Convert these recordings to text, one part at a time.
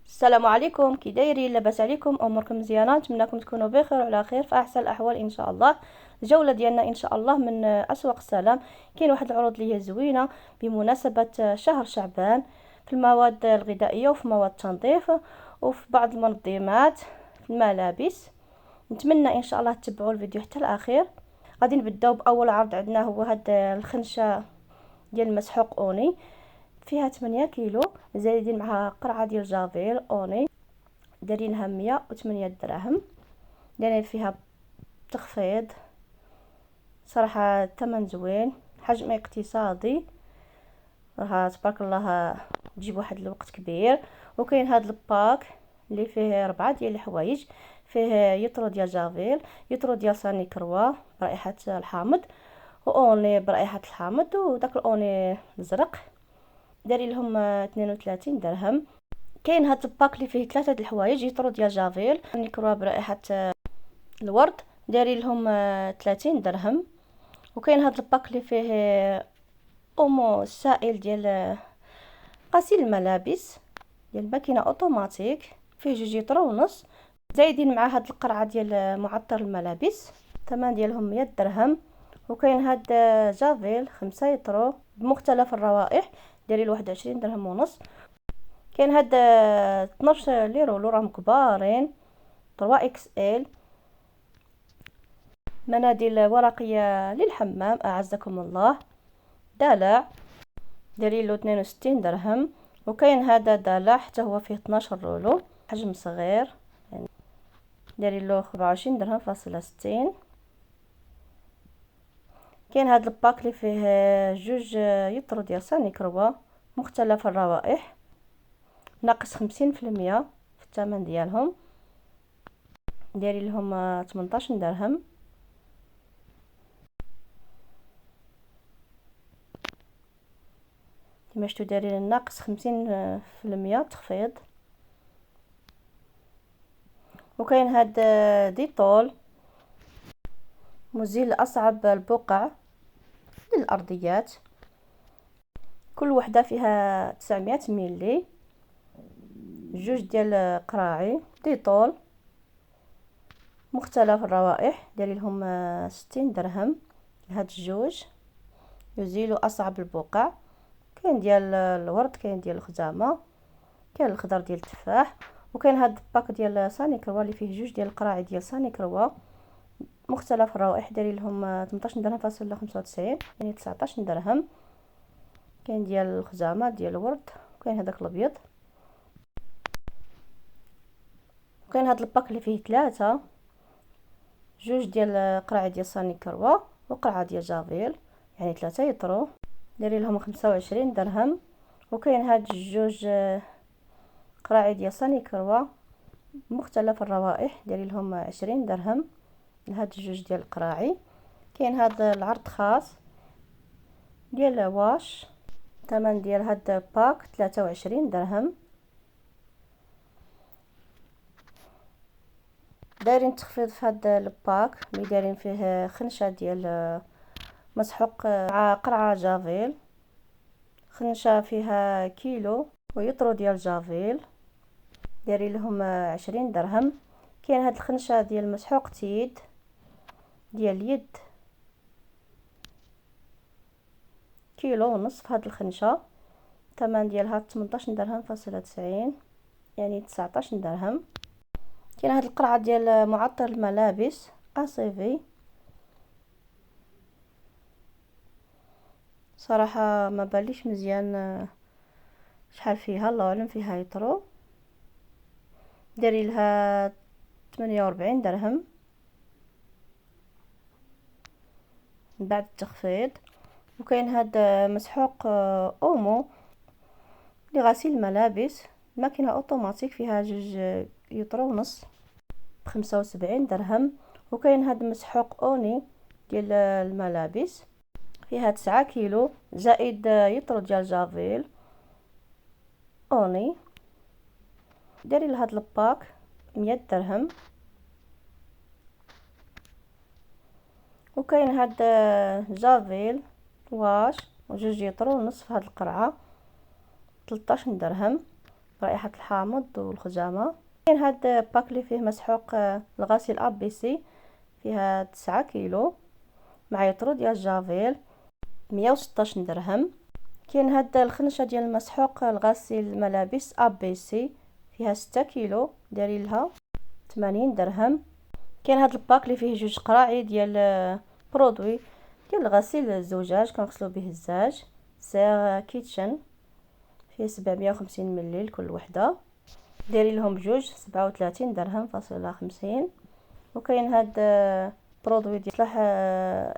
السلام عليكم، كي دايرين؟ لاباس عليكم؟ اموركم مزيانه؟ نتمنىكم تكونوا بخير وعلى خير في احسن الاحوال ان شاء الله. الجوله ديالنا ان شاء الله من اسواق السلام. كاين واحد العروض اللي هي زوينه بمناسبه شهر شعبان في المواد الغذائيه وفي مواد التنظيف وفي بعض المنظمات في الملابس. نتمنى ان شاء الله تتبعوا الفيديو حتى الاخير. غادي نبداو باول عرض عندنا، هو هاد الخنشه ديال المسحوق اوني، فيها 8 كيلو، زايدين معها قرعه ديال جافيل اوني دايرينها 108 دراهم. دايرين فيها تخفيض، صراحه الثمن زوين، حجم اقتصادي، راها تبارك الله تجيب واحد الوقت كبير. وكاين هاد الباك اللي فيه 4 ديال الحوايج، فيه يطرو ديال جافيل، يطرو ديال ساني كروا برائحه الحامض، واوني برائحه الحامض، وداك الاوني الزرق دايرين لهم 32 درهم. كاين هاد الباك اللي فيه 3 د الحوايج، يطرو ديال جافيل، نيكروا برائحه الورد، دايرين لهم 30 درهم. وكاين هاد الباك اللي فيه اومو سائل ديال غسيل الملابس ديال ماكينه اوتوماتيك، فيه 2 لتر ونص، زايدين مع هاد القرعه ديال معطر الملابس، الثمن ديالهم 100 درهم. وكاين هاد جافيل 5 يطرو بمختلف الروائح، دايرين 21 درهم ونص. كاين هاد 12 ليرو راهم كبارين 3 اكس ال، مناديل ورقيه للحمام اعزكم الله، دلع دايرين له 62 درهم. وكاين هذا دلع حتى هو فيه 12 رولو، حجم صغير، يعني دايرين له 24 درهم فاصلة 60. كاين هذا الباك اللي فيه 2 يطرو ديال ساني كروا مختلف الروائح، ناقص 50% في الثمن ديالهم، دايرين لهم 18 درهم. كما شفتوا دايرين ناقص 50% تخفيض. وكاين هاد ديتول مزيل اصعب البقع للارضيات، كل وحده فيها 900 ملي، 2 ديال قراعي ديتول مختلف الروائح، دايرين لهم 60 درهم. هاد الجوج يزيلوا اصعب البقع، كاين ديال الورد، كاين ديال الخزامه، كاين الخضر ديال التفاح. وكاين هاد الباك ديال ساني كروا اللي فيه 2 ديال القراعي ديال ساني كروا مختلف الروائح، دايرين لهم 18 درهم فاصلة 95، يعني 19 درهم. كاين ديال الخزامه ديال الورد، وكاين هذاك الابيض. وكاين هاد الباك اللي فيه 3، 2 ديال قراعي ديال ساني كروا وقرعه ديال جافيل، يعني 3 يطرو، دايرين لهم 25 درهم. وكاين هاد 2 قراعي ديال ساني كروا مختلف الروائح، دايرين لهم 20 درهم لهاد 2 ديال القراعي. كاين هاد العرض خاص ديال واش، الثمن ديال هاد باك 23 درهم. دايرين تخفيض في هاد الباك اللي دايرين فيه خنشه ديال مسحوق مع قرعه جافيل، خنشه فيها كيلو ويطرو ديال جافيل، دايرين لهم 20 درهم. كاين هاد الخنشه ديال مسحوق تيد ديال اليد، كيلو ونص في هاد الخنشه، الثمن ديالها 18 درهم فاصلة 90، يعني 19 درهم. كاين هاد القرعه ديال معطر الملابس اسيفي، صراحه ما باليش مزيان شحال فيها، الله اعلم فيها يطرو، دايرين لها 48 درهم من بعد التخفيض. وكاين هاد مسحوق اومو لغسيل الملابس، ماكينه اوتوماتيك، فيها 2 يطرو ونص ب75 درهم. وكاين هاد مسحوق اوني ديال الملابس، فيها 9 كيلو زائد يطرو ديال جافيل اوني، دايرين لهاد الباك 100 درهم. وكاين هاد جافيل واش و2 يطرو ونص في هاد القرعه 13 درهم. رائحة الحامض والخزامة. كاين هاد باك اللي فيه مسحوق الغسيل ا بي سي، فيها 9 كيلو، مع يطرو ديال جافيل 116 درهم. كاين هاد الخنشه ديال المسحوق الغسيل الملابس ا بي سي، فيها 6 كيلو، دايرين لها 80 درهم. كاين هاد الباك اللي فيه جوج قراعي ديال برودوي ديال غسيل الزجاج، كنغسلو به الزاج، سير كيتشن، فيه 750 ملل كل وحده، دايرين لهم بجوج 37 درهم فاصله 50. وكاين هاد برودوي ديال صلاح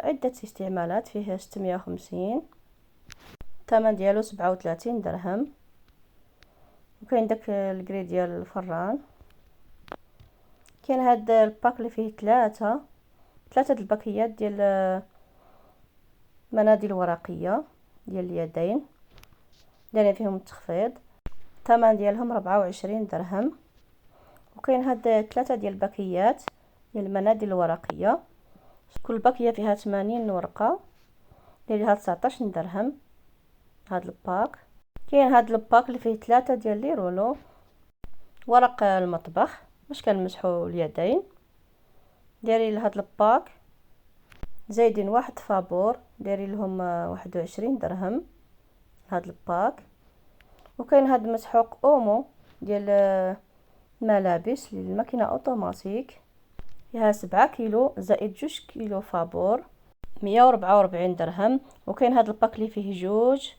عده استعمالات، فيه 650، الثمن ديالو 37 درهم. وكاين داك الكري ديال الفران. كاين هاد الباك اللي فيه ثلاثه د الباكيات ديال مناديل ورقيه ديال اليدين، دايرين فيهم التخفيض، الثمن ديالهم 24 درهم. وكاين هاد ثلاثه ديال الباكيات ديال المناديل الورقيه، كل باكيه فيها 80 ورقه، دايرين لها 19 درهم هاد الباك. كاين هاد الباك اللي فيه ثلاثه ديال لي رولو ورق المطبخ باش كنمسحوا اليدين، دايرين لهاد الباك زايدين واحد فابور، دايرين لهم 21 درهم هاد الباك. وكاين هاد مسحوق اومو ديال الملابس للماكينه اوتوماتيك، فيها 7 كيلو زائد 2 كيلو فابور، 144 درهم. وكاين هاد الباك اللي فيه جوج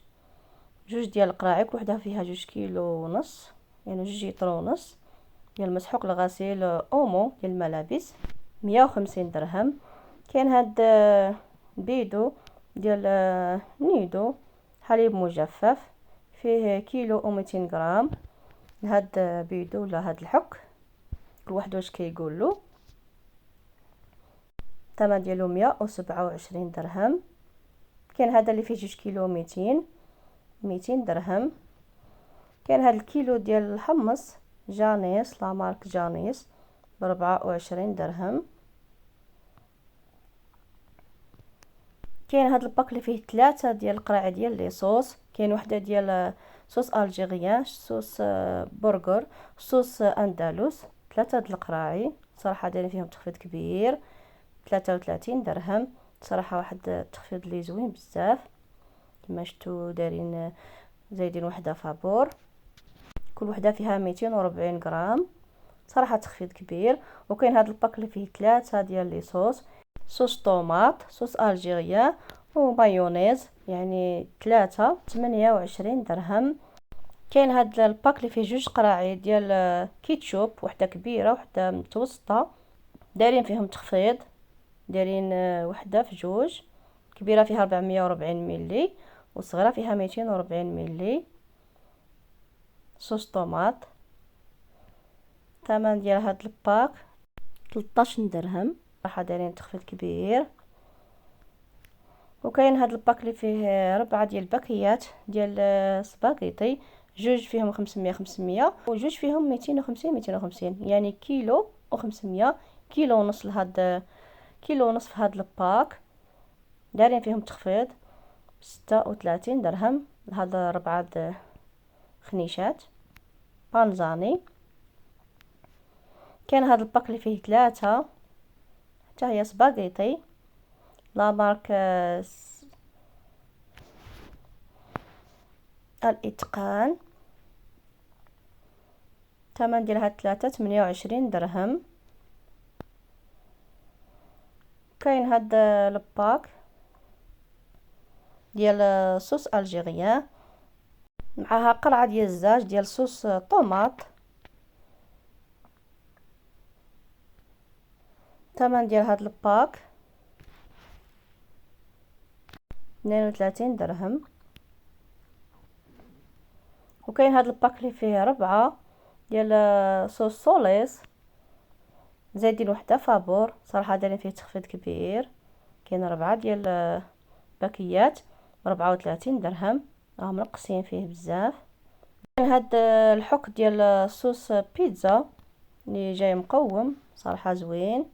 ديال القراعي، كل وحده فيها 2 كيلو ونص، يعني 2 لتر ونص ديال مسحوق الغسيل اومو ديال الملابس، 150 درهم. كاين هاد بيدو ديال نيدو حليب مجفف، فيه كيلو و200 غرام. هاد بيدو ولا هاد الحك كل واحد واش كيقول له، الثمن ديالو 127 درهم. كاين هذا اللي فيه 2 كيلو 200 درهم. كاين هاد الكيلو ديال الحمص جانيس، لا مارك جانيس، ب24 درهم. كاين هاد الباك اللي فيه ثلاثه ديال القراعي ديال لي صوص، كاين وحده ديال صوص الجيريان، صوص برغر، صوص اندلس، ثلاثه ديال القراعي، صراحه دايرين فيهم تخفيض كبير، 33 درهم. صراحه واحد التخفيض لي زوين بزاف، كما شفتوا دايرين زايدين وحده فابور، كل وحده فيها 240 غرام، صراحه تخفيض كبير. وكاين هذا الباك اللي فيه ثلاثه ديال لي صوص طوماط، صوص الجيريان ومايونيز، يعني ثلاثه 28 درهم. كاين هذا الباك اللي فيه جوج قراعي ديال كيتشوب، وحده كبيره وحده متوسطه، دايرين فيهم تخفيض، دايرين وحده في جوج، كبيره فيها 440 ملي وصغيره فيها 240 ملي صوص طوماط. الثمن ديال هاد الباك 13 درهم، راح دايرين تخفيض كبير. وكاين هاد الباك اللي فيه 4 ديال الباكيات ديال سباغيتي، جوج فيهم 500 وجوج فيهم 250 يعني كيلو و500، كيلو ونص لهاد كيلو ونص في هاد الباك، دايرين فيهم تخفيض 36 درهم لهاد 4 خنيشات بانزاني. كاين هاد الباك اللي فيه ثلاثه حتى هي سباغيتي، لا مارك الاتقان، الثمن ديال هاد ثلاثه 28 درهم. كاين هاد الباك ديال صوص الجيريان، معها قرعه ديال الزاج ديال صوص طوماط، الثمن ديال هاد الباك 32 درهم. وكاين هاد الباك اللي فيه 4 ديال صوص سوليس، زايدين وحده فابور، صراحه دايرين فيه تخفيض كبير، كاين 4 ديال باكيات 34 درهم، راهم منقصين فيه بزاف. كاين هاد الحك ديال صوص بيتزا اللي جاي مقوم، صراحه زوين،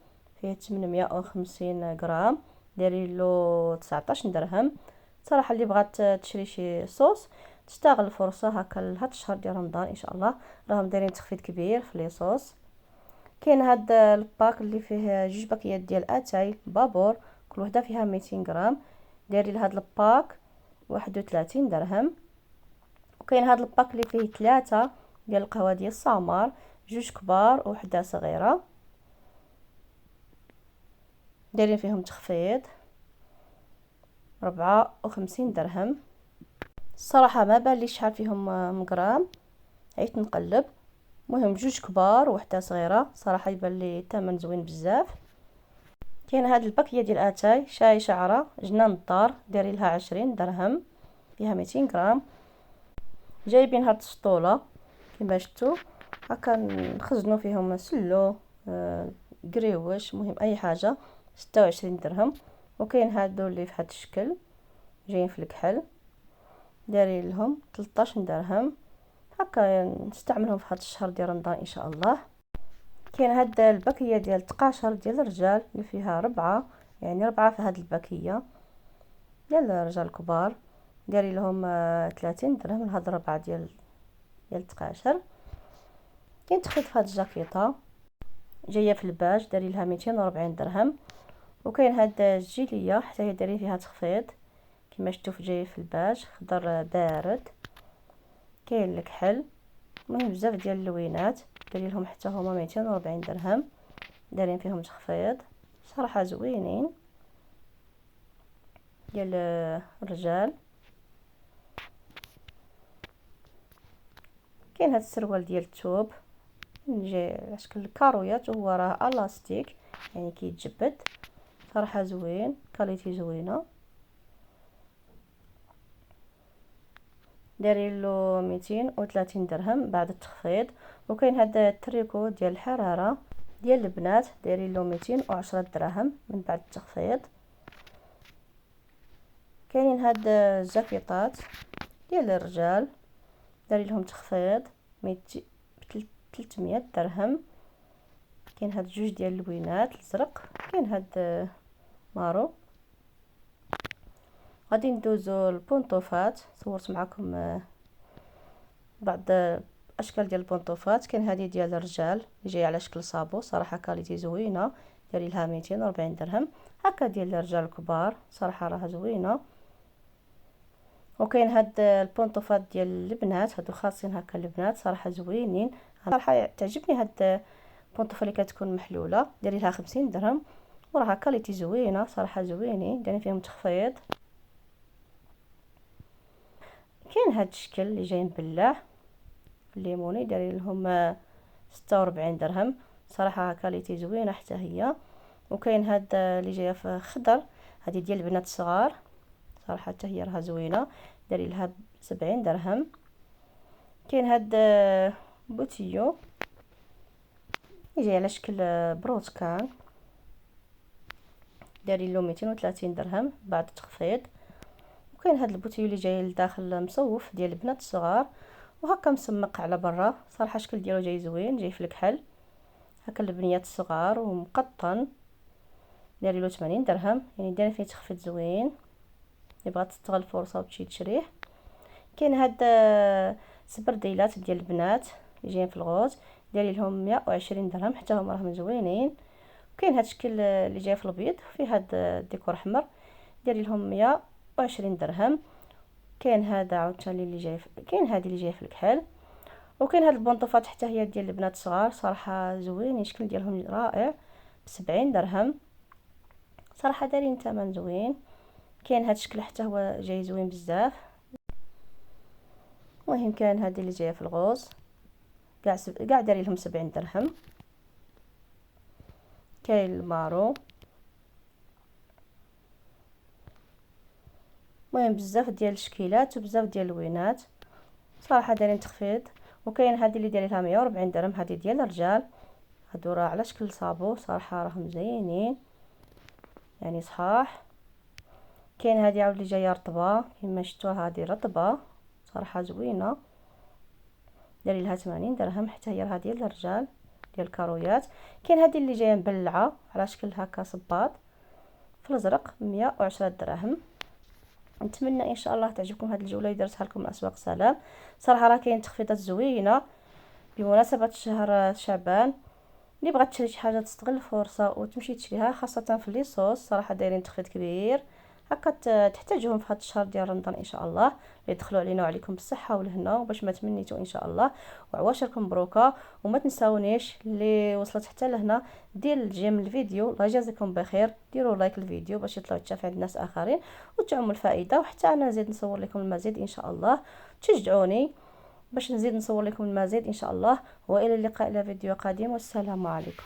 فيه 850 غرام، دايرين له 19 درهم. صراحه اللي بغات تشري شي صوص تستغل الفرصه هكا لهاد الشهر ديال رمضان ان شاء الله، راهم دايرين تخفيض كبير في لي صوص. كاين هاد الباك اللي فيه جوج باكيات ديال اتاي بابور، كل وحده فيها 200 غرام، دايرين لهاد الباك 31 درهم. وكاين هاد الباك اللي فيه 3 ديال القهوه ديال السامر، جوج كبار وحده صغيره، دايرين فيهم تخفيض 54 درهم. الصراحه ما بان لي شحال فيهم مغرام، عيت نقلب. مهم جوج كبار وحده صغيره، صراحه يبان لي الثمن زوين بزاف. كاين هاد الباكيه ديال اتاي شاي شعره جنان الدار، دايرين لها 20 درهم، فيها 200 غرام. جايبين هاد السطوله كما شفتوا هكا نخزنوا فيهم سلو، قريوش، مهم اي حاجه، 26 درهم. وكاين هادو اللي في هاد الشكل جايين في الكحل، دايرين لهم 13 درهم، هكا نستعملهم في هاد الشهر ديال رمضان ان شاء الله. كاين هاد الباكيه ديال التقاشر ديال الرجال اللي فيها 4، يعني 4 في هاد الباكيه ديال الرجال الكبار، دايرين لهم 30 درهم من هاد 4 ديال التقاشر. كاين تخفيض في هاد الجاكيطه جايه في الباج، دايرين لها 240 درهم. وكاين هاد الجيليه حتى هي دايرين فيها تخفيض كما شفتوا جاي في الباج، خضر بارد. كاين الكحل، المهم بزاف ديال اللوينات، دايرين لهم حتى هما 240 درهم، دايرين فيهم تخفيض صراحه زوينين ديال الرجال. كاين هاد السروال ديال الثوب جاي على شكل كارويات، وهو راه الاستيك يعني كيتجبد، صراحه زوين، كاليتي زوينه، دايرين له 230 درهم بعد التخفيض. وكاين هذا التريكو ديال الحراره ديال البنات، دايرين له 210 دراهم من بعد التخفيض. كاينين هاد الجاكيطات ديال الرجال، دايرين لهم تخفيض 300 درهم. كاين هاد جوج ديال اللوينات الازرق، كاين هاد مارو. غادي ندوزو البونطوفات، صورت معكم بعض اشكال ديال البونطوفات. كاين هذه ديال الرجال اللي جايه على شكل صابو، صراحه كاليتي زوينه، دايرين لها 240 درهم. هكا ديال الرجال الكبار، صراحه راها زوينه. وكاين هاد البونطوفات ديال البنات، هادو خاصين هكا البنات، صراحه زوينين، صراحه تعجبني هاد البونطوفه اللي كتكون محلوله، دايرين لها 50 درهم، وراها كاليتي زوينه، صراحه زوينين، دايرين فيهم تخفيض. كاين هاد الشكل اللي جاي مبلع الليموني، دايرين لهم 46 درهم، صراحه كاليتي زوينه حتى هي. وكاين هاد اللي جايه في خضر، هذه ديال البنات الصغار، صراحه حتى هي راها زوينه، دايرين لها 70 درهم. كاين هاد بوتيو يجي على شكل بروتكان، دايرين له 230 درهم بعد التخفيض. وكاين هاد البوتيو اللي جاي لداخل مصوف ديال البنات الصغار، وهكا مسمق على برا، صراحه الشكل ديالو جاي زوين، جاي في الكحل هكا البنيات الصغار ومقطن، دايرين له 80 درهم، يعني دايرين فيه تخفيض زوين، اللي بغات تستغل الفرصه وتمشي تشريه. كاين هاد سبرديلات ديال البنات اللي جايين في الغوز، دايرين لهم 120 درهم، حتى هما راهم زوينين. وكاين هاد الشكل اللي جاي في البيض فيه هاد الديكور احمر، دايرين لهم 120 درهم. كاين هذا عاوتاني اللي جاي كاين هذه اللي جايه في الكحل. وكاين هاد البنطوفات حتى هي ديال البنات الصغار، صراحه زوينين، الشكل ديالهم رائع، ب70 درهم، صراحه دايرين ثمن زوين. كاين هاد الشكل حتى هو جاي زوين بزاف. المهم كاين هذه اللي جايه في الغوز، كاع دايرين لهم 70 درهم. كاين المارو، المهم بزاف ديال الشكيلات وبزاف ديال اللوينات، صراحه دايرين تخفيض. وكاين هذه اللي دايرين لها 140 درهم، هذه ديال الرجال، هادو راه على شكل صابو، صراحه راهم زينين يعني صحاح. كاين هذه عاود اللي جايه رطبه كما شفتوها، هذه رطبه صراحه زوينه، دايرين لها 80 درهم، حتى هي راه ديال الرجال ديال الكارويات. كاين هذه اللي جايه مبلعه على شكل هكا صباط في الازرق، 110 دراهم. نتمنى ان شاء الله تعجبكم هذه الجوله اللي درتها لكم من اسواق سلام. صراحه راه كاين تخفيضات زوينه بمناسبه شهر شعبان. اللي بغات تشري شي حاجه تستغل الفرصه وتمشي تشريها، خاصه في لي صوص صراحه دايرين تخفيض كبير، هكا تحتاجوهم في هذا الشهر ديال رمضان ان شاء الله. يدخلوا علينا وعليكم بالصحه والهنا وباش ما تمنيتوا ان شاء الله. وعواشركم مبروكه، وما تنساونيش اللي وصلت حتى لهنا دير الجيم الفيديو. الله يجازيكم بخير، ديروا لايك الفيديو باش يطلعوا يتشاف عند ناس اخرين وتعم الفائده، وحتى انا نزيد نصور لكم المزيد ان شاء الله. تشجعوني باش نزيد نصور لكم المزيد ان شاء الله. والى اللقاء الى فيديو قادم، والسلام عليكم.